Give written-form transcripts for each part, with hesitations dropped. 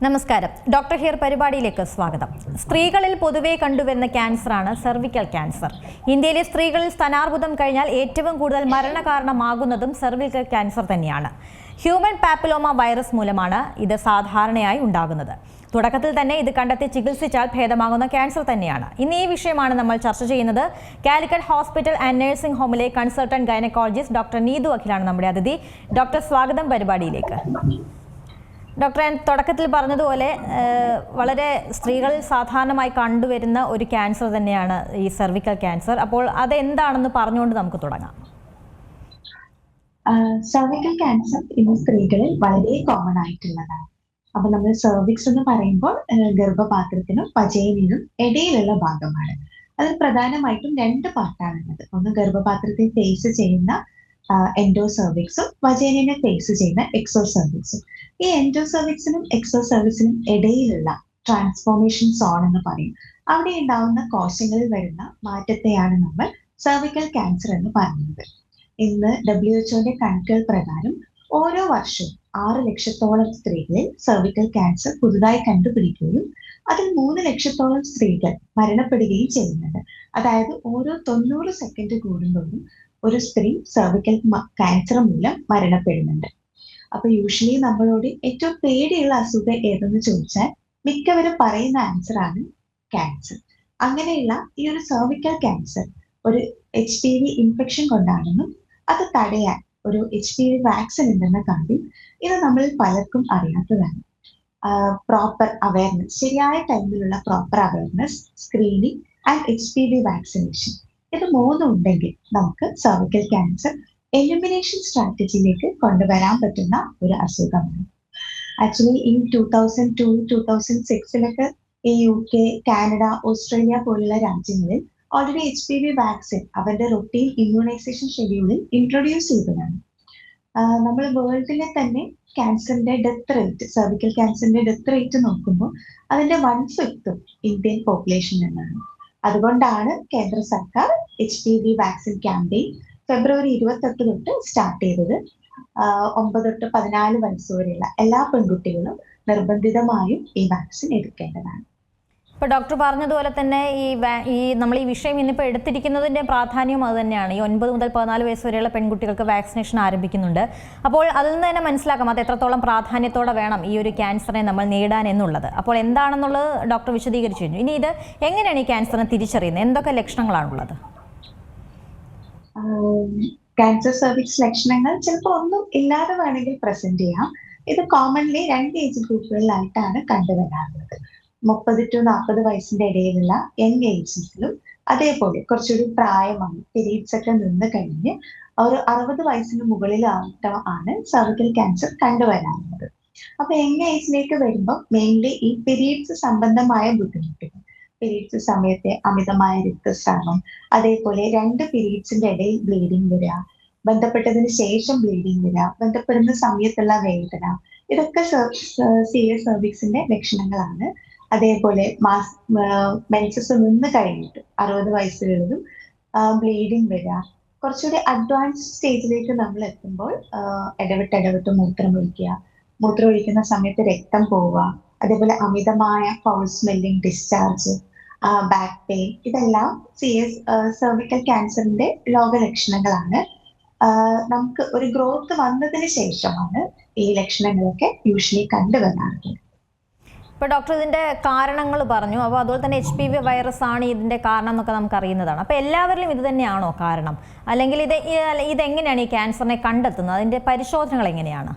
നമസ്കാരം. Doctor here പരിപാടിയിലേക്ക് സ്വാഗതം. സ്ത്രീകളിൽ പൊതുവെ കണ്ടുവരുന്ന ക്യാൻസറാണ് സെർവിക്കൽ ക്യാൻസർ. ഇന്ത്യയിലെ സ്ത്രീകളിൽ സ്തനാർബുദം കഴിഞ്ഞാൽ ഏറ്റവും കൂടുതൽ മരണകാരണമാകുന്നതും സെർവിക്കൽ ക്യാൻസർ തന്നെയാണ്. ഹ്യൂമൻ പാപ്പിലോമ വൈറസ് മൂലമാണ് ഇത് സാധാരണയായി ഉണ്ടാകുന്നത്. തുടക്കത്തിൽ തന്നെ ഇത് കണ്ടെത്തി ചികിത്സിച്ചാൽ ഭേദമാകുന്ന ക്യാൻസർ തന്നെയാണ്. ഇന്ന് ഈ വിഷയമാണ് നമ്മൾ ചർച്ച ചെയ്യുന്നത്. കാലിക്കറ്റ് ഹോസ്പിറ്റൽ ആൻഡ് നഴ്സിംഗ് ഹോമിലെ കൺസൾട്ടന്റ് ഗൈനക്കോളജിസ്റ്റ് ഡോക്ടർ നീതു അഖിലാണ് നമ്മുടെ അതിഥി. ഡോക്ടർ, സ്വാഗതം പരിപാടിയിലേക്ക്. ഡോക്ടർ, ഞാൻ തുടക്കത്തിൽ പറഞ്ഞതുപോലെ വളരെ സ്ത്രീകളിൽ സാധാരണമായി കണ്ടുവരുന്ന ഒരു ക്യാൻസർ തന്നെയാണ് ഈ സെർവിക്കൽ ക്യാൻസർ. അപ്പോൾ അതെന്താണെന്ന് പറഞ്ഞുകൊണ്ട് നമുക്ക് തുടങ്ങാം. സെർവിക്കൽ ക്യാൻസർ ഇന്ന് സ്ത്രീകളിൽ വളരെ കോമൺ ആയിട്ടുള്ളതാണ്. അപ്പൊ നമ്മൾ സെർവിക്സ് എന്ന് പറയുമ്പോൾ ഗർഭപാത്രത്തിനും വജൈനയിലും ഇടയിലുള്ള ഭാഗമാണ്. അതിൽ പ്രധാനമായിട്ടും രണ്ട് പാർട്ടാണുള്ളത്. ഒന്ന് ഗർഭപാത്രത്തെ ഫേസ് ചെയ്യുന്ന എൻഡോസെർവിക്സും വജൈനയെ ഫേസ് ചെയ്യുന്ന എക്സോസെർവിക്സും. ഈ എൻഡോസെർവിക്സിനും എക്സോസെർവിക്സിനും ഇടയിലുള്ള ട്രാൻസ്ഫോർമേഷൻ സോൺ എന്ന് പറയും. അവിടെ ഉണ്ടാവുന്ന കോശങ്ങളിൽ വരുന്ന മാറ്റത്തെയാണ് നമ്മൾ സെർവിക്കൽ ക്യാൻസർ എന്ന് പറയുന്നത്. ഇന്ന് WHO കണക്കുകൾ പ്രകാരം ഓരോ വർഷവും 6 ലക്ഷത്തോളം സ്ത്രീകളിൽ സെർവിക്കൽ ക്യാൻസർ പുതുതായി കണ്ടുപിടിക്കുകയും അതിൽ 3 ലക്ഷത്തോളം സ്ത്രീകൾ മരണപ്പെടുകയും ചെയ്യുന്നുണ്ട്. അതായത് ഓരോ 90 സെക്കൻഡ് കൂടുമ്പോഴും ഒരു സ്ത്രീ സെർവിക്കൽ ക്യാൻസർ മൂലം മരണപ്പെടുന്നുണ്ട്. അപ്പൊ യൂഷ്വലി നമ്മളോട് ഏറ്റവും പേടിയുള്ള അസുഖം ഏതെന്ന് ചോദിച്ചാൽ മിക്കവരും പറയുന്ന ആൻസർ ആണ് ക്യാൻസർ. അങ്ങനെയുള്ള ഈ ഒരു സെർവിക്കൽ ക്യാൻസർ ഒരു HPV ഇൻഫെക്ഷൻ കൊണ്ടാണെന്നും അത് തടയാൻ ഒരു HPV വാക്സിൻ ഉണ്ടെന്ന കാര്യം ഇത് നമ്മളിൽ പലർക്കും അറിയാത്തതാണ്. പ്രോപ്പർ അവയർനെസ്, ശരിയായ ടൈമിലുള്ള proper awareness, screening and HPV vaccination, ഇത് മൂന്നും ഉണ്ടെങ്കിൽ നമുക്ക് സെർവിക്കൽ ക്യാൻസർ എലിമിനേഷൻ സ്ട്രാറ്റജിയിലേക്ക് കൊണ്ടുവരാൻ പറ്റുന്ന ഒരു അസുഖമാണ്. ആക്ച്വലി ഈ 2002-2006 ഈ UK, കാനഡ, ഓസ്ട്രേലിയ പോലുള്ള രാജ്യങ്ങളിൽ ഓൾറെഡി HPV വാക്സിൻ അവരുടെ റൊട്ടീൻ ഇമ്മ്യൂണൈസേഷൻ ഷെഡ്യൂളിൽ ഇൻട്രൊഡ്യൂസ് ചെയ്തതാണ്. നമ്മൾ വേൾഡിലെ തന്നെ ക്യാൻസറിന്റെ ഡെത്ത് റേറ്റ്, സെർവിക്കൽ ക്യാൻസറിന്റെ ഡെത്ത് റേറ്റ് നോക്കുമ്പോൾ അതിന്റെ 1/5 ഇന്ത്യൻ പോപ്പുലേഷൻ എന്നാണ്. അതുകൊണ്ടാണ് കേന്ദ്ര സർക്കാർ HPV വാക്സിൻ ക്യാമ്പയിൻ ഫെബ്രുവരി 28 തൊട്ട് സ്റ്റാർട്ട് ചെയ്തത്. 9 തൊട്ട് 14 വയസ്സ് വരെയുള്ള എല്ലാ പെൺകുട്ടികളും നിർബന്ധിതമായും ഈ വാക്സിൻ എടുക്കേണ്ടതാണ്. ഇപ്പോൾ ഡോക്ടർ പറഞ്ഞതുപോലെ തന്നെ ഈ നമ്മൾ ഈ വിഷയം ഇന്നിപ്പോൾ എടുത്തിരിക്കുന്നതിൻ്റെ പ്രാധാന്യം അത് തന്നെയാണ്. ഈ 9 മുതൽ 14 വയസ്സ് വരെയുള്ള പെൺകുട്ടികൾക്ക് വാക്സിനേഷൻ ആരംഭിക്കുന്നുണ്ട്. അപ്പോൾ അതിൽ നിന്ന് തന്നെ മനസ്സിലാക്കാം അത് എത്രത്തോളം പ്രാധാന്യത്തോടെ വേണം ഈ ഒരു ക്യാൻസറിനെ നമ്മൾ നേടാൻ എന്നുള്ളത്. അപ്പോൾ എന്താണെന്നുള്ളത് ഡോക്ടർ വിശദീകരിച്ചു കഴിഞ്ഞു. ഇനി ഇത് എങ്ങനെയാണ് ഈ ക്യാൻസറിനെ തിരിച്ചറിയുന്നത്? എന്തൊക്കെ ലക്ഷണങ്ങളാണുള്ളത്? ക്യാൻസർ സെർവിക്സ് ലക്ഷണങ്ങൾ ചിലപ്പോൾ ഒന്നും ഇല്ലാതെ വേണമെങ്കിൽ പ്രസന്റ് ചെയ്യാം. ഇത് കോമൺലി 2 ഏജ് ഗ്രൂപ്പുകളിലായിട്ടാണ് കണ്ടുവരാറുള്ളത്. 30 to 40 വയസ്സിന്റെ ഇടയിലുള്ള യങ് ഏജസിലും അതേപോലെ കുറച്ചുകൂടി പ്രായമായി പീരീഡ്സ് ഒക്കെ നിന്ന് കഴിഞ്ഞ് ഒരു 60 വയസ്സിന് മുകളിലാണ് സെർവിക്കൽ ക്യാൻസർ കണ്ടുവരാറുള്ളത്. അപ്പൊ യങ് ഏജിലേക്ക് വരുമ്പോൾ മെയിൻലി ഈ പീരീഡ്സ് സംബന്ധമായ ബുദ്ധിമുട്ടുകൾ, പീരീഡ്സ് സമയത്തെ അമിതമായ രക്തസ്രാവം, അതേപോലെ 2 പീരീഡ്സിന്റെ ഇടയിൽ ബ്ലീഡിങ് വരിക, ബന്ധപ്പെട്ടതിന് ശേഷം ബ്ലീഡിങ് വരിക, ബന്ധപ്പെടുന്ന സമയത്തുള്ള വേദന, ഇതൊക്കെ CS സെർവിക്സിന്റെ ലക്ഷണങ്ങളാണ്. അതേപോലെ മെൻസസ് നിന്ന് കഴിഞ്ഞിട്ട് 60 വയസ്സുകളിലും ബ്ലീഡിങ് വരിക. കുറച്ചുകൂടി അഡ്വാൻസ്ഡ് സ്റ്റേജിലേക്ക് നമ്മൾ എത്തുമ്പോൾ ഇടവിട്ട് മൂത്രം ഒഴിക്കുന്ന സമയത്ത് രക്തം പോവുക, അതേപോലെ അമിതമായ foul smelling, discharge, back pain, ഇതെല്ലാം സെർവിക്കൽ ക്യാൻസറിന്റെ രോഗലക്ഷണങ്ങളാണ്. നമുക്ക് ഒരു ഗ്രോത്ത് വന്നതിന് ശേഷമാണ് ഈ ലക്ഷണങ്ങളൊക്കെ യൂഷ്വലി കണ്ടുവരാറുള്ളത്. ഇപ്പോൾ ഡോക്ടർ ഇതിൻ്റെ കാരണങ്ങൾ പറഞ്ഞു. അപ്പോൾ അതുപോലെ തന്നെ HPV വൈറസ് ആണ് ഇതിൻ്റെ കാരണം എന്നൊക്കെ നമുക്ക് അറിയുന്നതാണ്. അപ്പോൾ എല്ലാവരിലും ഇത് തന്നെയാണോ കാരണം? അല്ലെങ്കിൽ ഇതെങ്ങനെയാണ് ഈ ക്യാൻസറിനെ കണ്ടെത്തുന്നത്? അതിൻ്റെ പരിശോധനകൾ എങ്ങനെയാണ്?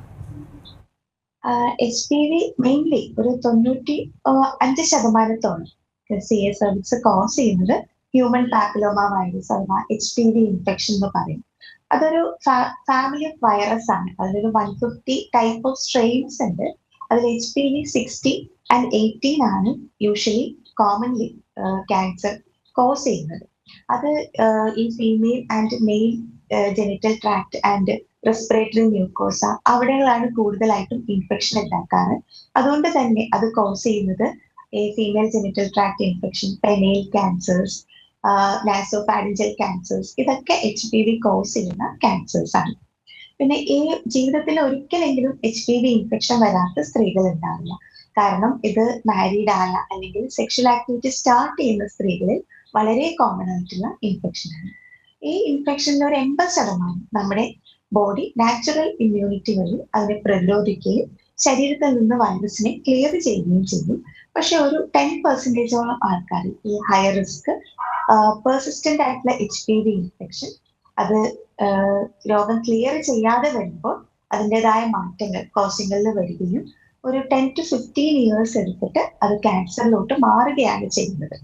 HPV മെയിൻലി ഒരു 95% CS സെർവിക്സ് കോസ് ചെയ്യുന്നത് ഹ്യൂമൻ പാപ്പിലോമ വൈറസ് അഥവാ HPV ഇൻഫെക്ഷൻ എന്ന് പറയും. അതൊരു ഫാമിലി ഓഫ് വൈറസ് ആണ്. അതിലൊരു 150 ടൈപ്പ് ഓഫ് സ്ട്രെയിൻസ് ഉണ്ട്. അതിൽ HPV 60 and 18 ആണ് യൂഷ്വലി കോമൺലി ക്യാൻസർ കോസ് ചെയ്യുന്നത്. അത് ഈ female and male genital tract and respiratory mucosa അവിടെയാണ് കൂടുതലായിട്ടും ഇൻഫെക്ഷൻ ഉണ്ടാക്കാറ്. അതുകൊണ്ട് തന്നെ അത് കോസ് ചെയ്യുന്നത് ഈ female genital tract infection, penile cancers, nasopharyngeal cancers, ഇതൊക്കെ HPV കോസ് ചെയ്യുന്ന ക്യാൻസേഴ്സ് ആണ്. പിന്നെ ഈ ജീവിതത്തിൽ ഒരിക്കലെങ്കിലും HPV ഇൻഫെക്ഷൻ വരാത്ത സ്ത്രീകൾ ഉണ്ടാവില്ല. കാരണം ഇത് മാരീഡ് ആയ അല്ലെങ്കിൽ സെക്ഷൽ ആക്ടിവിറ്റി സ്റ്റാർട്ട് ചെയ്യുന്ന സ്ത്രീകളിൽ വളരെ കോമൺ ആയിട്ടുള്ള ഇൻഫെക്ഷനാണ്. ഈ ഇൻഫെക്ഷനിൽ ഒരു 80% നമ്മുടെ ബോഡി നാച്ചുറൽ ഇമ്മ്യൂണിറ്റി വഴി അതിനെ പ്രതിരോധിക്കുകയും ശരീരത്തിൽ നിന്ന് വൈറസിനെ ക്ലിയർ ചെയ്യുകയും ചെയ്യും. പക്ഷെ ഒരു 10% ആൾക്കാർ ഈ ഹൈ റിസ്ക് പെർസിസ്റ്റന്റ് ആയിട്ടുള്ള HPV ഇൻഫെക്ഷൻ അത് രോഗം ക്ലിയർ ചെയ്യാതെ വരുമ്പോൾ അതിൻ്റെതായ മാറ്റങ്ങൾ കോശങ്ങളിൽ വരികയും ഒരു 10 to 15 ഇയേഴ്സ് എടുത്തിട്ട് അത് ക്യാൻസറിലോട്ട് മാറുകയാണ് ചെയ്യുന്നത്.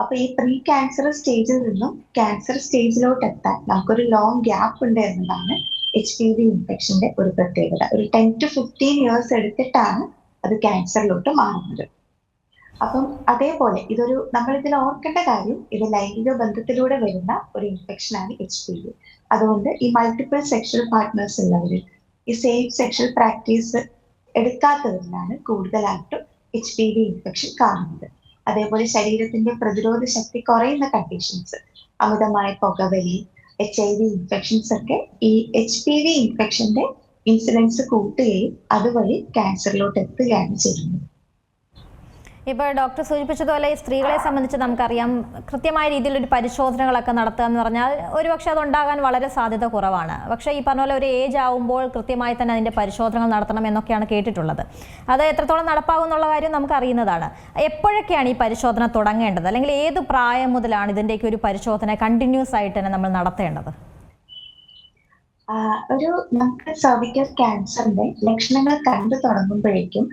അപ്പൊ ഈ പ്രീ ക്യാൻസർ സ്റ്റേജിൽ നിന്നും ക്യാൻസർ സ്റ്റേജിലോട്ട് എത്താൻ നമുക്കൊരു ലോങ് ഗ്യാപ്പ് ഉണ്ട് എന്നതാണ് HPV ഇൻഫെക്ഷന്റെ ഒരു പ്രത്യേകത. ഒരു 10 to 15 ഇയേഴ്സ് എടുത്തിട്ടാണ് അത് ക്യാൻസറിലോട്ട് മാറുന്നത്. അപ്പം അതേപോലെ നമ്മൾ ഇതിൽ ഓർക്കേണ്ട കാര്യം, ഇത് ലൈംഗിക ബന്ധത്തിലൂടെ വരുന്ന ഒരു ഇൻഫെക്ഷനാണ് HPV. അതുകൊണ്ട് ഈ മൾട്ടിപ്പിൾ സെക്ഷൽ പാർട്ട്നേഴ്സ് ഉള്ളവരിൽ, ഈ സെയിം സെക്ഷൽ പ്രാക്ടീസ് എടുക്കാത്തവരിലാണ് കൂടുതലായിട്ടും HPV ഇൻഫെക്ഷൻ കാണുന്നത്. അതേപോലെ ശരീരത്തിന്റെ പ്രതിരോധ ശക്തി കുറയുന്ന കണ്ടീഷൻസ്, അമിതമായ പുകവലി, HIV ഇൻഫെക്ഷൻസ് ഒക്കെ ഈ HPV ഇൻഫെക്ഷന്റെ ഇൻസിഡൻസ് കൂട്ടുകയും അതുവഴി ക്യാൻസറിലോട്ട് എത്തുകയാണ് ചെയ്യുന്നത്. ഇപ്പോൾ ഡോക്ടർ സൂചിപ്പിച്ചതുപോലെ ഈ സ്ത്രീകളെ സംബന്ധിച്ച് നമുക്കറിയാം, കൃത്യമായ രീതിയിലൊരു പരിശോധനകളൊക്കെ നടത്തുക എന്ന് പറഞ്ഞാൽ ഒരുപക്ഷെ അതുണ്ടാകാൻ വളരെ സാധ്യത കുറവാണ്. പക്ഷേ ഈ പറഞ്ഞ പോലെ ഒരു ഏജ് ആവുമ്പോൾ കൃത്യമായി തന്നെ അതിൻ്റെ പരിശോധനകൾ നടത്തണം എന്നൊക്കെയാണ് കേട്ടിട്ടുള്ളത്. അത് എത്രത്തോളം നടപ്പാകും എന്നുള്ള കാര്യം നമുക്ക് അറിയുന്നതാണ്. എപ്പോഴൊക്കെയാണ് ഈ പരിശോധന തുടങ്ങേണ്ടത്, അല്ലെങ്കിൽ ഏത് പ്രായം മുതലാണ് ഇതിൻ്റെയൊക്കെ ഒരു പരിശോധന കണ്ടിന്യൂസ് ആയിട്ട് തന്നെ നമ്മൾ നടത്തേണ്ടത്? നമുക്ക് സർവിക്കൽ ക്യാൻസറിന്റെ ലക്ഷണങ്ങൾ കണ്ടു തുടങ്ങുമ്പോഴേക്കും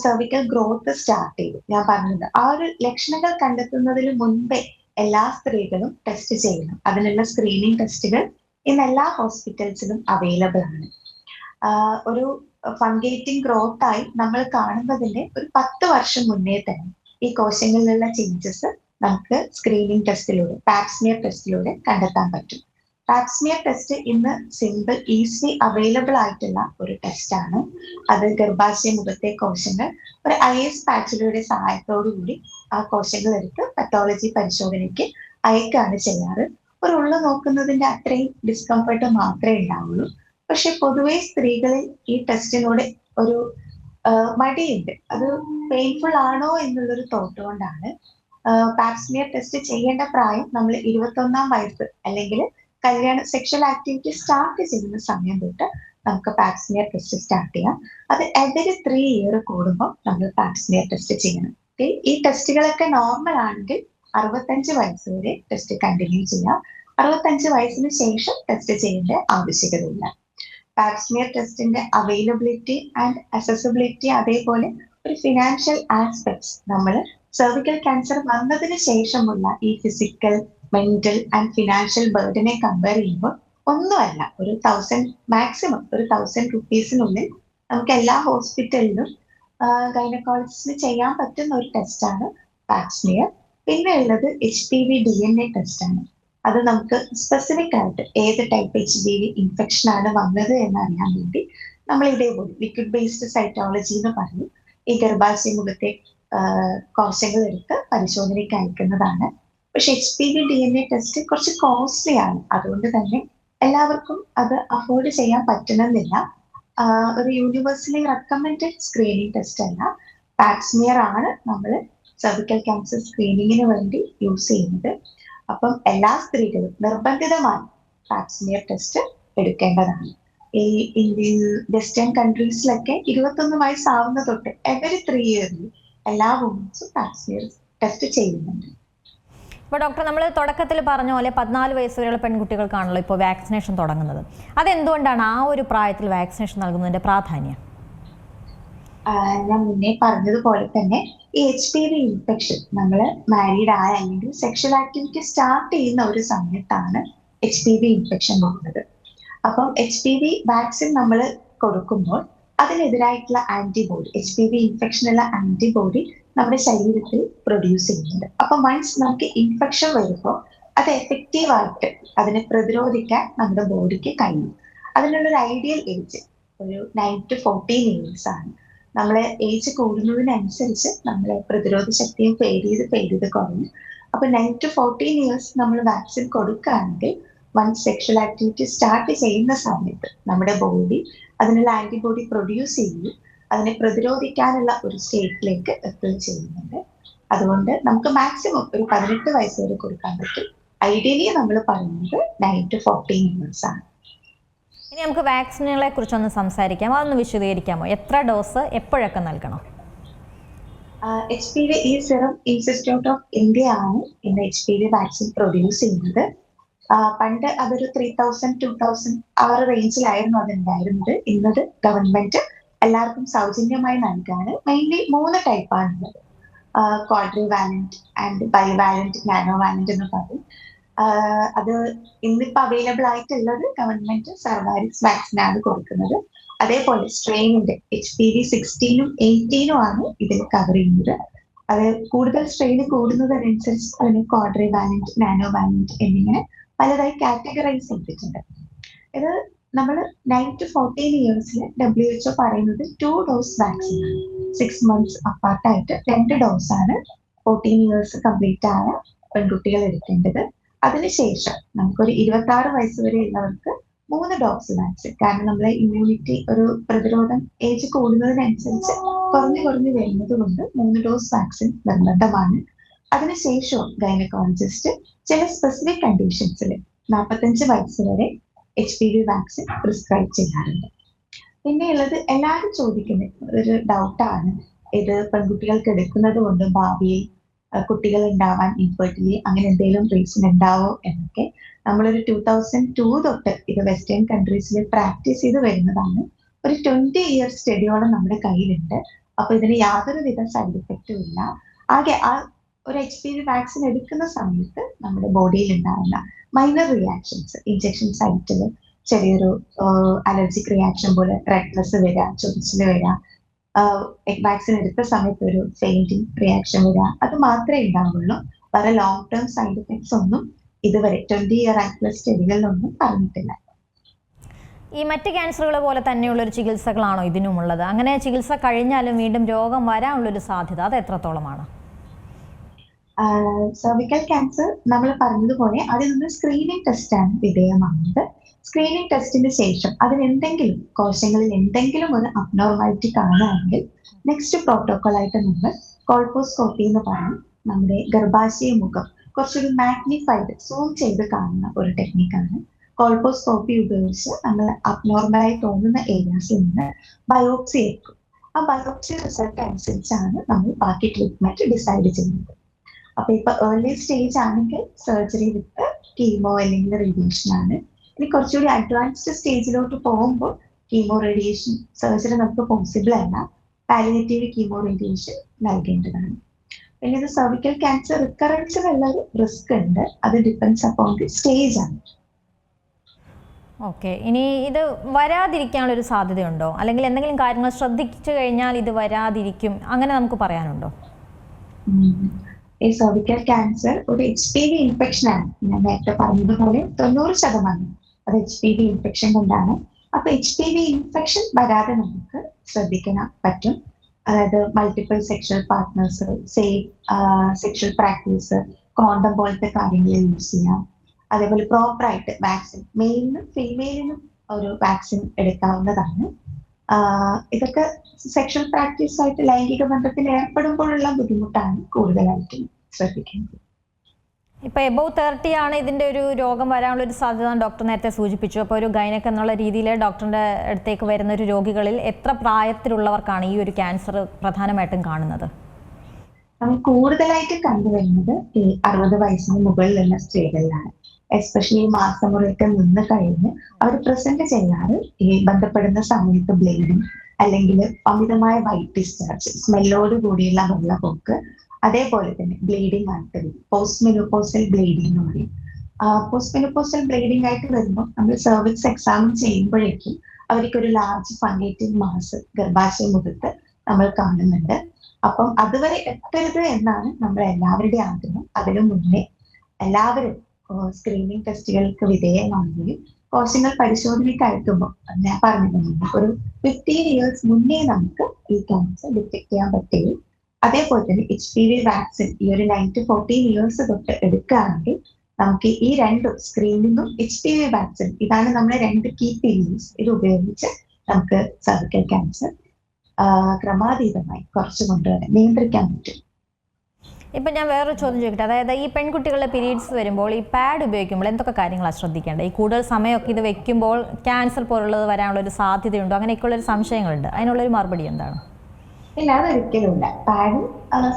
സർവിക്കൽ ഗ്രോത്ത് സ്റ്റാർട്ട് ചെയ്തു. ഞാൻ പറഞ്ഞത് ആ ഒരു ലക്ഷണങ്ങൾ കണ്ടെത്തുന്നതിന് മുൻപേ എല്ലാ സ്ത്രീകളും ടെസ്റ്റ് ചെയ്യണം. അതിനുള്ള സ്ക്രീനിങ് ടെസ്റ്റുകൾ ഇന്ന് എല്ലാ ഹോസ്പിറ്റൽസിലും അവൈലബിൾ ആണ്. ഒരു ഫംഗേറ്റിംഗ് ഗ്രോത്ത് ആയി നമ്മൾ കാണുന്നതിന്റെ ഒരു 10 വർഷം മുന്നേ തന്നെ ഈ കോശങ്ങളിലുള്ള ചേഞ്ചസ് നമുക്ക് സ്ക്രീനിങ് ടെസ്റ്റിലൂടെ, പാപ്സ്മിയർ ടെസ്റ്റിലൂടെ കണ്ടെത്താൻ പറ്റും. പാപ്സ്മിയർ ടെസ്റ്റ് ഇന്ന് സിമ്പിൾ, ഈസിലി അവൈലബിൾ ആയിട്ടുള്ള ഒരു ടെസ്റ്റാണ്. അത് ഗർഭാശയ മുഖത്തെ കോശങ്ങൾ ഒരു IS പാച്ചിലയുടെ സഹായത്തോടുകൂടി ആ കോശങ്ങൾ എടുത്ത് പത്തോളജി പരിശോധനയ്ക്ക് അയക്കുകയാണ് ചെയ്യാറ്. ഒരു ഉള്ളു നോക്കുന്നതിന്റെ അത്രയും ഡിസ്കംഫർട്ട് മാത്രമേ ഉണ്ടാവുള്ളൂ. പക്ഷെ പൊതുവെ സ്ത്രീകളിൽ ഈ ടെസ്റ്റിനോട് ഒരു മടിയുണ്ട്. അത് പെയിൻഫുൾ ആണോ എന്നുള്ളൊരു തോട്ട് കൊണ്ടാണ്. പാപ്സ്മിയർ ടെസ്റ്റ് ചെയ്യേണ്ട പ്രായം നമ്മൾ 21-ാം വയസ്സ് അല്ലെങ്കിൽ സെക്ഷൽ ആക്ടിവിറ്റി സ്റ്റാർട്ട് ചെയ്യുന്ന സമയം തൊട്ട് നമുക്ക് പാപ്സ്മിയർ ടെസ്റ്റ് സ്റ്റാർട്ട് ചെയ്യാം. അത് എവരി 3 ഇയർ കൂടുമ്പോൾ നമ്മൾ പാപ്സ്മിയർ ടെസ്റ്റ് ചെയ്യണം. ഈ ടെസ്റ്റുകളൊക്കെ നോർമൽ ആണെങ്കിൽ 65 വയസ്സ് വരെ ടെസ്റ്റ് കണ്ടിന്യൂ ചെയ്യാം. 65 വയസ്സിന് ശേഷം ടെസ്റ്റ് ചെയ്യേണ്ട ആവശ്യകതയില്ല. പാപ്സ്മിയർ ടെസ്റ്റിന്റെ അവൈലബിലിറ്റി ആൻഡ് അക്സസിബിലിറ്റി, അതേപോലെ ഒരു ഫിനാൻഷ്യൽ ആസ്പെക്ട്സ്, നമ്മൾ സെർവിക്കൽ ക്യാൻസർ വന്നതിന് ശേഷമുള്ള ഈ ഫിസിക്കൽ, മെന്റൽ ആൻഡ് ഫിനാൻഷ്യൽ ബർഡനെ കമ്പയർ ചെയ്യുമ്പോൾ ഒന്നുമല്ല. ഒരു 1000, മാക്സിമം ഒരു 1000 റുപ്പീസിനുള്ളിൽ നമുക്ക് എല്ലാ ഹോസ്പിറ്റലിലും ഗൈനക്കോളജിസ്റ്റിന് ചെയ്യാൻ പറ്റുന്ന ഒരു ടെസ്റ്റാണ് പാപ്സ്മിയർ. പിന്നെ ഉള്ളത് HPV DNA ടെസ്റ്റാണ്. അത് നമുക്ക് സ്പെസിഫിക് ആയിട്ട് ഏത് ടൈപ്പ് HPV ഇൻഫെക്ഷൻ ആണ് വന്നത് എന്നറിയാൻ വേണ്ടി നമ്മൾ ഇതേപോലെ ലിക്വിഡ് ബേസ്ഡ് സൈറ്റോളജി എന്ന് പറഞ്ഞു ഈ ഗർഭാശയ മുഖത്തെ കോശങ്ങൾ എടുത്ത് പരിശോധനയ്ക്ക് അയക്കുന്നതാണ്. പക്ഷെ HPV DNA ടെസ്റ്റ് കുറച്ച് കോസ്റ്റ്ലി ആണ്. അതുകൊണ്ട് തന്നെ എല്ലാവർക്കും അത് അഫോർഡ് ചെയ്യാൻ പറ്റണമെന്നില്ല. ഒരു യൂണിവേഴ്സലി റെക്കമെൻഡഡ് സ്ക്രീനിങ് ടെസ്റ്റ് അല്ല. പാപ്സ്മിയർ ആണ് നമ്മൾ സെർവിക്കൽ ക്യാൻസർ സ്ക്രീനിങ്ങിന് വേണ്ടി യൂസ് ചെയ്യുന്നത്. അപ്പം എല്ലാ സ്ത്രീകളും നിർബന്ധിതമായി പാപ്സ്മിയർ ടെസ്റ്റ് എടുക്കേണ്ടതാണ്. ഈ ഇന്ത്യൻ വെസ്റ്റേൺ കൺട്രീസിലൊക്കെ 21 വയസ്സാവുന്ന തൊട്ട് എവരി 3 ഇയറിൽ എല്ലാ വുമൻസും പാപ്സ്മിയർ ടെസ്റ്റ് ചെയ്യുന്നുണ്ട്. ഇപ്പോൾ ഡോക്ടർ, നമ്മൾ തുടക്കത്തിൽ പറഞ്ഞ പോലെ 14 വയസ്സ് വരെയുള്ള പെൺകുട്ടികൾക്കാണല്ലോ ഇപ്പോൾ വാക്സിനേഷൻ തുടങ്ങുന്നത്. അതെന്തുകൊണ്ടാണ് ആ ഒരു പ്രായത്തിൽ വാക്സിനേഷൻ നൽകുന്നതിന്റെ പ്രാധാന്യം? ഞാൻ മുന്നേ പറഞ്ഞതുപോലെ തന്നെ ഈ HPV ഇൻഫെക്ഷൻ നമ്മൾ മാരീഡ് ആയ അല്ലെങ്കിൽ സെക്ഷൽ ആക്ടിവിറ്റി സ്റ്റാർട്ട് ചെയ്യുന്ന ഒരു സമയത്താണ് HPV ഇൻഫെക്ഷൻ വരുന്നത്. അപ്പം HPV വാക്സിൻ നമ്മൾ കൊടുക്കുമ്പോൾ അതിനെതിരായിട്ടുള്ള ആന്റിബോഡി, HPV ഇൻഫെക്ഷനുള്ള ആന്റിബോഡി നമ്മുടെ ശരീരത്തിൽ പ്രൊഡ്യൂസ് ചെയ്യുന്നുണ്ട്. അപ്പൊ വൺസ് നമുക്ക് ഇൻഫെക്ഷൻ വരുമ്പോൾ അത് എഫക്റ്റീവായിട്ട് അതിനെ പ്രതിരോധിക്കാൻ നമ്മുടെ ബോഡിക്ക് കഴിയും. അതിനുള്ളൊരു ഐഡിയൽ ഏജ് ഒരു 9 to 14 ഇയേഴ്സ് ആണ്. നമ്മളെ ഏജ് കൂടുന്നതിനനുസരിച്ച് നമ്മളെ പ്രതിരോധ ശക്തിയും ഫെയ്ഡ് കുറയും. അപ്പൊ 9 to 14 ഇയേഴ്സ് നമ്മൾ വാക്സിൻ കൊടുക്കുകയാണെങ്കിൽ വൺസ് സെക്ഷൽ ആക്ടിവിറ്റി സ്റ്റാർട്ട് ചെയ്യുന്ന സമയത്ത് നമ്മുടെ ബോഡി അതിനുള്ള ആന്റിബോഡി പ്രൊഡ്യൂസ് ചെയ്യും. അതിനെ പ്രതിരോധിക്കാനുള്ള ഒരു സ്റ്റേറ്റിലേക്ക് എത്തുകയും ചെയ്യുന്നുണ്ട്. അതുകൊണ്ട് നമുക്ക് മാക്സിമം ഒരു 18 വയസ്സ് വരെ കൊടുക്കാൻ പറ്റും. ഐഡിയലി നമ്മൾ പറയുന്നത് 9 to 14 years ആണ്. ഇനി നമുക്ക് വാക്സിനുകളെ കുറിച്ചൊന്ന് സംസാരിക്കാം. അതൊന്ന് വിശദീകരിക്കാമോ? എത്ര ഡോസ് എപ്പോഴൊക്കെ നൽകണം? HPV ഈ സിറം ഇൻസ്റ്റിറ്റ്യൂട്ട് ഓഫ് ഇന്ത്യ ആണ് ഇന്ന് HPV വാക്സിൻ പ്രൊഡ്യൂസ് ചെയ്യുന്നത്. പണ്ട് അതൊരു 3000 2000 ആ ഒരു റേഞ്ചിലായിരുന്നു അതുണ്ടായിരുന്നത്. ഇന്നത് ഗവൺമെന്റ് എല്ലാവർക്കും സൗജന്യമായി നൽകാണ്. മെയിൻലി 3 ടൈപ്പാണുള്ളത്. ക്വാഡ്രിവാലന്റ് ആൻഡ് ബൈവാലന്റ്, നാനോവാലന്റ് എന്ന് പറയും. അത് ഇന്നിപ്പോ അവൈലബിൾ ആയിട്ടുള്ളത് ഗവൺമെന്റ് സർവാരിസ് വാക്സിനാണ് കൊടുക്കുന്നത്. അതേപോലെ സ്ട്രെയിനിന്റെ HPV 16 18 ആണ് ഇതിൽ കവർ ചെയ്യുന്നത്. അത് കൂടുതൽ സ്ട്രെയിൻ കൂടുന്നതിനനുസരിച്ച് അതിന് ക്വാഡ്രിവാലന്റ്, നാനോവാലന്റ് എന്നിങ്ങനെ പലതായി കാറ്റഗറൈസ് ചെയ്തിട്ടുണ്ട്. ഇത് നമ്മൾ 9 to 14 ഇയേഴ്സിൽ WHO പറയുന്നത് 2 ഡോസ് വാക്സിൻ ആണ്. 6 months അപ്പാർട്ടായിട്ട് 2 ഡോസാണ് 14 ഇയേഴ്സ് കംപ്ലീറ്റ് ആയ പെൺകുട്ടികൾ എടുക്കേണ്ടത്. അതിനുശേഷം നമുക്കൊരു 26 വയസ്സ് വരെ ഉള്ളവർക്ക് 3 ഡോസ് വാക്സിൻ. കാരണം നമ്മളെ ഇമ്മ്യൂണിറ്റി ഒരു പ്രതിരോധം ഏജ് കൂടുന്നതിനനുസരിച്ച് കുറഞ്ഞു വരുന്നത് കൊണ്ട് 3 ഡോസ് വാക്സിൻ നിർബന്ധമാണ്. അതിനുശേഷവും ഗൈനക്കോളജിസ്റ്റ് ചില സ്പെസിഫിക് കണ്ടീഷൻസിൽ 45 വയസ്സ് വരെ HPV വാക്സിൻ പ്രിസ്ക്രൈബ് ചെയ്യാറുണ്ട്. പിന്നെയുള്ളത് എല്ലാവരും ചോദിക്കുന്ന ഒരു ഡൗട്ടാണ്, ഇത് പെൺകുട്ടികൾക്ക് എടുക്കുന്നത് കൊണ്ട് ഭാവിയിൽ കുട്ടികൾ ഉണ്ടാവാൻ ഇൻഫെർട്ടിലി അങ്ങനെ എന്തെങ്കിലും റീസൺ ഉണ്ടാവോ എന്നൊക്കെ. നമ്മളൊരു 2002 തൊട്ട് ഇത് വെസ്റ്റേൺ കൺട്രീസിൽ പ്രാക്ടീസ് ചെയ്ത് വരുന്നതാണ്. ഒരു 20 ഇയർ സ്റ്റഡിയോളം നമ്മുടെ കയ്യിലുണ്ട്. അപ്പൊ ഇതിന് യാതൊരുവിധ സൈഡ് ഇഫക്റ്റും ഇല്ല. ആകെ ആ ഒരു HPV വാക്സിൻ എടുക്കുന്ന സമയത്ത് നമ്മുടെ ബോഡിയിൽ ഉണ്ടാവുന്ന മൈനർ റിയാക്ഷൻസ്, ഇഞ്ചക്ഷൻ സൈറ്റിൽ ചെറിയൊരു അലർജിക് റിയാക്ഷൻ പോലെ റെഡ്നെസ് വരിക, ചൊറിച്ചിൽ വരിക, വാക്സിൻ എടുത്ത സമയത്ത് ഒരു ഫെയിന്റിങ് റിയാക്ഷൻ വരിക, അത് മാത്രമേ ഉണ്ടാവുള്ളൂ. വേറെ ലോങ് ടേം സൈഡ് എഫക്ട്സ് ഒന്നും ഇതുവരെ 20 ഇയർ ആയിട്ടുള്ള സ്റ്റഡികളിലൊന്നും പറഞ്ഞിട്ടില്ല. ഈ മറ്റ് ക്യാൻസറുകൾ പോലെ തന്നെയുള്ളൊരു ചികിത്സകളാണോ ഇതിനുമുള്ളത്? അങ്ങനെ ചികിത്സ കഴിഞ്ഞാലും വീണ്ടും രോഗം വരാനുള്ളൊരു സാധ്യത അത് എത്രത്തോളമാണ്? സർവിക്കൽ ക്യാൻസർ നമ്മൾ പറഞ്ഞതുപോലെ അതിൽ നിന്ന് സ്ക്രീനിങ് ടെസ്റ്റ് ആണ് വിധേയമാകുന്നത്. സ്ക്രീനിങ് ടെസ്റ്റിന് ശേഷം അതിന് എന്തെങ്കിലും കോശങ്ങളിൽ എന്തെങ്കിലും ഒരു അബ്നോർമാലിറ്റി കാണുകയാണെങ്കിൽ നെക്സ്റ്റ് പ്രോട്ടോകോൾ ആയിട്ട് നമ്മൾ കോൾപോസ്കോപ്പി എന്ന് പറയും. നമ്മുടെ ഗർഭാശയ മുഖം കുറച്ചൊരു മാഗ്നിഫൈഡ് സൂം ചെയ്ത് കാണുന്ന ഒരു ടെക്നിക്കാണ്. കോൾപോസ്കോപ്പി ഉപയോഗിച്ച് നമ്മൾ അബ്നോർമലായി തോന്നുന്ന ഏരിയാസിൽ നിന്ന് ബയോപ്സി എടുക്കും. ആ ബയോപ്സി റിസൾട്ട് അനുസരിച്ചാണ് നമ്മൾ ബാക്കി ട്രീറ്റ്മെന്റ് ഡിസൈഡ് ചെയ്യുന്നത്. അപ്പൊ ഇപ്പൊ ഏർലി സ്റ്റേജ് ആണെങ്കിൽ സർജറി വിത്ത് കീമോ അല്ലെങ്കിൽ റേഡിയേഷൻ ആണ്. ഇനി കുറച്ചുകൂടി അഡ്വാൻസ്ഡ് സ്റ്റേജിലോട്ട് പോകുമ്പോൾ കീമോ റേഡിയേഷൻ സർജറി നമുക്ക് പോസിബിൾ അല്ല. പാലിയേറ്റീവ് കീമോ റേഡിയേഷൻ നൽകേണ്ടതാണ്. പിന്നെ ഇത് സർവിക്കൽ ക്യാൻസർ റിക്കറൻസിനുള്ള ഒരു റിസ്ക് ഉണ്ട്. അത് ഡിപ്പെൻഡ്സ് അപ്പോൺ ദി സ്റ്റേജ് ആണ്. ഓക്കെ, ഇനി ഇത് വരാതിരിക്കാനുള്ളൊരു സാധ്യതയുണ്ടോ? അല്ലെങ്കിൽ എന്തെങ്കിലും കാര്യങ്ങൾ ശ്രദ്ധിച്ചു കഴിഞ്ഞാൽ ഇത് വരാതിരിക്കും, അങ്ങനെ നമുക്ക് പറയാനുണ്ടോ? ഈ സർവിക്കൽ ക്യാൻസർ ഒരു HPV ഇൻഫെക്ഷൻ ആണ്. ഞാൻ നേരത്തെ പറഞ്ഞതുപോലെ 90% അത് HPV ഇൻഫെക്ഷൻ കൊണ്ടാണ്. അപ്പൊ HPV ഇൻഫെക്ഷൻ വരാതെ നമുക്ക് ശ്രദ്ധിക്കാൻ പറ്റും. അതായത് multiple sexual partners, safe sexual practice, condom പോലത്തെ കാര്യങ്ങൾ യൂസ് ചെയ്യാം. അതേപോലെ പ്രോപ്പറായിട്ട് വാക്സിൻ, മെയിലിനും ഫീമെയിലിനും ഒരു വാക്സിൻ എടുക്കാവുന്നതാണ്. ഇതൊക്കെ സെക്ഷൽ പ്രാക്ടീസ് ആയിട്ട് ലൈംഗിക ബന്ധത്തിൽ ഏർപ്പെടുമ്പോഴുള്ള ബുദ്ധിമുട്ടാണ് കൂടുതലായിട്ടും ശ്രദ്ധിക്കുന്നത്. ഇപ്പൊ എബോവ് 30 ആണ് ഇതിന്റെ ഒരു രോഗം വരാനുള്ള ഒരു സാധ്യത ഡോക്ടർ നേരത്തെ സൂചിപ്പിച്ചു. അപ്പോൾ ഒരു ഗൈനക് എന്നുള്ള രീതിയിൽ ഡോക്ടറിന്റെ അടുത്തേക്ക് വരുന്ന ഒരു രോഗികളിൽ എത്ര പ്രായത്തിലുള്ളവർക്കാണ് ഈ ഒരു ക്യാൻസർ പ്രധാനമായിട്ടും കാണുന്നത്? നമ്മൾ കൂടുതലായിട്ട് കണ്ടുവരുന്നത് ഈ 60 വയസ്സിന് മുകളിലുള്ള സ്ത്രീകളിലാണ്. എസ്പെഷ്യലി മാസമുറയൊക്കെ നിന്ന് കഴിഞ്ഞ് അവർ പ്രസന്റ് ചെയ്യാറ് ഈ ബന്ധപ്പെടുന്ന സമയത്ത് ബ്ലീഡിങ്, അല്ലെങ്കിൽ അമിതമായ വൈറ്റ് ഡിസ്ചാർജ്, സ്മെല്ലോട് കൂടിയുള്ള വെള്ളപ്പൊക്ക്, അതേപോലെ തന്നെ ബ്ലീഡിങ് ആയിട്ട് വരും. പോസ്റ്റ് മെനോപോസൽ ബ്ലീഡിങ് എന്ന് പറയും. പോസ്റ്റ് മെനോപോസൽ ബ്ലീഡിങ് ആയിട്ട് വരുമ്പോൾ നമ്മൾ സർവിക്സ് എക്സാമിൻ ചെയ്യുമ്പോഴേക്കും അവർക്കൊരു ലാർജ് ഫംഗേറ്റീവ് മാസ് ഗർഭാശയ മുഖത്ത് നമ്മൾ കാണുന്നുണ്ട്. അപ്പം അതുവരെ എത്തരുത് എന്നാണ് നമ്മൾ എല്ലാവരുടെയും ആഗ്രഹം. അതിനു മുന്നേ എല്ലാവരും സ്ക്രീനിങ് ടെസ്റ്റുകൾക്ക് വിധേയമാവുകയും കോശങ്ങൾ പരിശോധനയ്ക്ക് അയക്കുമ്പോൾ ഞാൻ പറഞ്ഞിട്ടുണ്ട് ഒരു 15 ഇയേഴ്സ് മുന്നേ നമുക്ക് ഈ ക്യാൻസർ ഡിറ്റക്ട് ചെയ്യാൻ പറ്റുകയും അതേപോലെ തന്നെ HPV വാക്സിൻ ഈ ഒരു 9 to 14 ഇയേഴ്സ് തൊട്ട് എടുക്കുകയാണെങ്കിൽ നമുക്ക് ഈ രണ്ടും സ്ക്രീനിങ്ങും HPV വാക്സിൻ ഇതാണ് നമ്മുടെ 2 കീ പീരീഡ്സ്. ഇത് ഉപയോഗിച്ച് നമുക്ക് സർവിക്കൽ ക്യാൻസർ ക്രമാതീതമായി കുറച്ച് കൊണ്ടുവരാൻ നിയന്ത്രിക്കാൻ പറ്റും. ഇപ്പം ഞാൻ വേറൊരു ചോദ്യം ചോദിക്കട്ടെ, അതായത് ഈ പെൺകുട്ടികളുടെ പീരീഡ്സ് വരുമ്പോൾ ഈ പാഡ് ഉപയോഗിക്കുമ്പോൾ എന്തൊക്കെ കാര്യങ്ങളാണ് ശ്രദ്ധിക്കേണ്ടത്? ഈ കൂടുതൽ സമയമൊക്കെ ഇത് വെക്കുമ്പോൾ ക്യാൻസർ പോലുള്ളത് വരാനുള്ള ഒരു സാധ്യതയുണ്ടോ? അങ്ങനെയൊക്കെയുള്ളൊരു സംശയങ്ങളുണ്ട്. അതിനുള്ളൊരു മറുപടി എന്താണ്? ഇല്ല, അതൊരിക്കലും ഇല്ല. പാഡും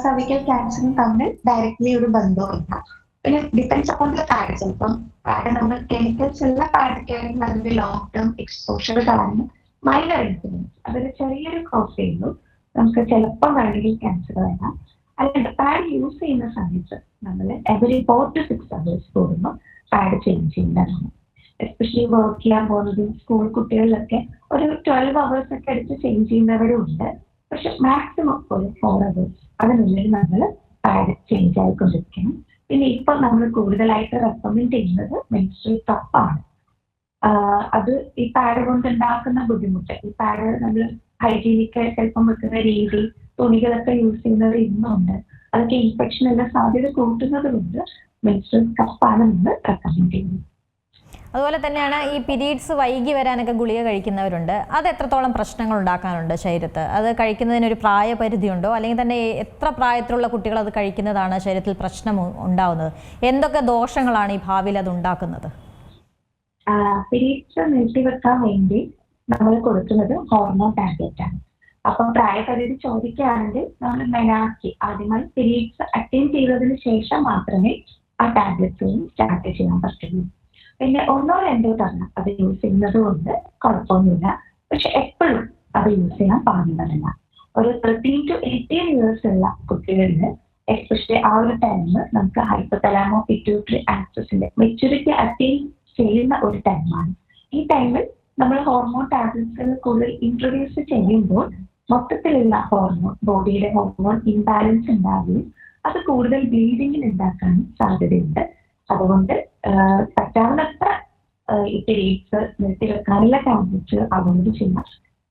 സർവിക്കൽ ക്യാൻസറും തമ്മിൽ ഡയറക്ട്ലി ഒരു ബന്ധവുമില്ല. പിന്നെ ഡിപ്പെൻസ് അപ്പോൺ ദ പാഡ്. ചിലപ്പം പാഡ് നമ്മൾ കെമിക്കൽസ് ഉള്ള പാഡൊക്കെ ആണെങ്കിൽ അതിന്റെ ലോങ് ടേം എക്സ്പോഷർ കാരണം മൈനർ ഇൻസിഡൻസ്, അതൊരു ചെറിയൊരു കോസ് ചെയ്യുന്നു, നമുക്ക് ചിലപ്പോൾ വേണമെങ്കിൽ ക്യാൻസർ വരാം. അല്ലാണ്ട് പാഡ് യൂസ് ചെയ്യുന്ന സമയത്ത് നമ്മൾ എവറി 4 to 6 hours കൂടുമ്പോൾ പാഡ് ചേഞ്ച് ചെയ്യുന്നതാണ്. എസ്പെഷ്യലി വർക്ക് ചെയ്യാൻ പോകുന്നതും സ്കൂൾ കുട്ടികളിലൊക്കെ ഒരു 12 hours ഒക്കെ എടുത്ത് ചേഞ്ച് ചെയ്യുന്നവരും ഉണ്ട്. പക്ഷെ മാക്സിമം ഒരു 4 hours അതിനുള്ളിൽ നമ്മൾ പാഡ് ചേഞ്ച് ആയിക്കൊണ്ടിരിക്കണം. പിന്നെ ഇപ്പൊ നമ്മൾ കൂടുതലായിട്ട് റെക്കമെൻഡ് ചെയ്യുന്നത് മെൻസ്ട്രൽ കപ്പാണ്. അത് ഈ പാഡ് കൊണ്ട് ഉണ്ടാക്കുന്ന ബുദ്ധിമുട്ട്, ഈ പാഡ് നമ്മൾ ഹൈജീനിക്ക് ചിലപ്പം വെക്കുന്ന രീതി, തുണികളൊക്കെ യൂസ് ചെയ്യുന്നത് ഇന്നുണ്ട്, അതൊക്കെ ഇൻഫെക്ഷൻ എല്ലാം സാധ്യത കൂട്ടുന്നത് കൊണ്ട് മെൻസ്ട്രൽ കപ്പാണ് നമ്മൾ റെക്കമെൻഡ് ചെയ്യുന്നത്. അതുപോലെ തന്നെയാണ് ഈ പീരീഡ്സ് വൈകി വരാനൊക്കെ ഗുളിക കഴിക്കുന്നവരുണ്ട്. അത് എത്രത്തോളം പ്രശ്നങ്ങൾ ഉണ്ടാക്കാനുണ്ട് ശരീരത്ത്? അത് കഴിക്കുന്നതിനൊരു പ്രായപരിധിയുണ്ടോ? അല്ലെങ്കിൽ തന്നെ എത്ര പ്രായത്തിലുള്ള കുട്ടികൾ അത് കഴിക്കുന്നതാണ് ശരീരത്തിൽ പ്രശ്നം ഉണ്ടാവുന്നത്? എന്തൊക്കെ ദോഷങ്ങളാണ് ഈ ഭാവിയിൽ അത് ഉണ്ടാക്കുന്നത്? പീരീഡ്സ് നിർത്തിവെക്കാൻ വേണ്ടി നമ്മൾ കൊടുക്കുന്നത് ഹോർമോൺ ടാബ്ലറ്റ് ആണ്. അപ്പം പ്രായപരിധി ചോദിക്കുകയാണെങ്കിൽ നമ്മൾ മെനാക്കി ആദ്യമായി പീരീഡ്സ് അറ്റൻഡ് ചെയ്തതിന് ശേഷം മാത്രമേ ആ ടാബ്ലറ്റ്സ് സ്റ്റാർട്ട് ചെയ്യാൻ പറ്റുള്ളൂ. പിന്നെ 1-2 തവണ അത് യൂസ് ചെയ്യുന്നത് കൊണ്ട് കുഴപ്പമൊന്നുമില്ല. പക്ഷെ എപ്പോഴും അത് യൂസ് ചെയ്യാൻ പാടുള്ളതല്ല. ഒരു 13 to 18 years ഉള്ള കുട്ടികളിൽ എസ്പെഷ്യലി ആ ഒരു ടൈമിൽ നമുക്ക് ഹൈപ്പോതലാമോ പിറ്റ്യൂട്ടറി ആക്സിസിന്റെ മെച്യൂരിറ്റി അറ്റൈൻ ചെയ്യുന്ന ഒരു ടൈമാണ്. ഈ ടൈമിൽ നമ്മൾ ഹോർമോൺ ടാബ്ലറ്റ്സുകൾ കൂടുതൽ ഇൻട്രൊഡ്യൂസ് ചെയ്യുമ്പോൾ മൊത്തത്തിലുള്ള ഹോർമോൺ, ബോഡിയിലെ ഹോർമോൺ ഇംബാലൻസ് ഉണ്ടാവുകയും അത് കൂടുതൽ ബ്ലീഡിങ്ങിന് ഉണ്ടാക്കാനും സാധ്യതയുണ്ട്. അതുകൊണ്ട് പറ്റാവുന്നത്ര ഈ പീരീഡ്സ് നിർത്തിവെക്കാനുള്ള ടാബ്ലറ്റ്സ് അവോയ്ഡ് ചെയ്യാം.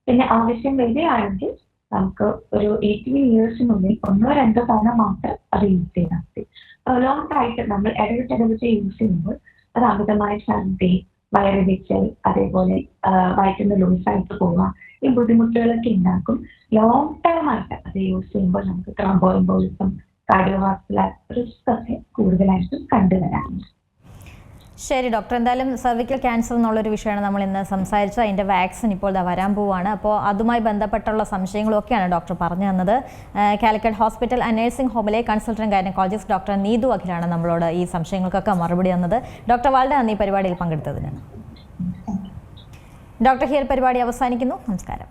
പിന്നെ ആവശ്യം വരികയാണെങ്കിൽ നമുക്ക് ഒരു 18 yearsനുള്ളിൽ 1-2 തവണ മാത്രം അത് യൂസ് ചെയ്താൽ മതി. ലോങ് ആയിട്ട് നമ്മൾ ഇടവിട്ട് യൂസ് ചെയ്യുമ്പോൾ അത് അമിതമായ ഛർദി, വയറിടിച്ചൽ, അതേപോലെ വയറ്റിന് ലൂസായിട്ട് പോവുക, ഈ ബുദ്ധിമുട്ടുകളൊക്കെ ഉണ്ടാക്കും. ലോങ് ടൈം ആയിട്ട് അത് യൂസ് ചെയ്യുമ്പോൾ നമുക്ക് ത്രോംബോഎംബോളിസം, കാർഡിയോവാസ്കുലർ റിസ്ക് ഒക്കെ കൂടുതലായിട്ടും കണ്ടുവരാറുണ്ട്. ശരി ഡോക്ടർ, എന്തായാലും സർവിക്കൽ ക്യാൻസർ എന്നുള്ളൊരു വിഷയമാണ് നമ്മൾ ഇന്ന് സംസാരിച്ചത്. അതിൻ്റെ വാക്സിൻ ഇപ്പോൾ വരാൻ പോവുകയാണ്. അപ്പോൾ അതുമായി ബന്ധപ്പെട്ടുള്ള സംശയങ്ങളൊക്കെയാണ് ഡോക്ടർ പറഞ്ഞു തന്നത്. കാലിക്കറ്റ് ഹോസ്പിറ്റൽ ആൻഡ് നഴ്സിംഗ് ഹോമിലെ കൺസൾട്ടന്റ് ഗൈനക്കോളജിസ്റ്റ് ഡോക്ടർ നീതു അഖിലാണ് നമ്മളോട് ഈ സംശയങ്ങൾക്കൊക്കെ മറുപടി തന്നത്. ഡോക്ടർ വളരെ നന്ദി പരിപാടിയിൽ പങ്കെടുത്തതിന്. ഡോക്ടർ ഹിയർ പരിപാടി അവസാനിക്കുന്നു. നമസ്കാരം.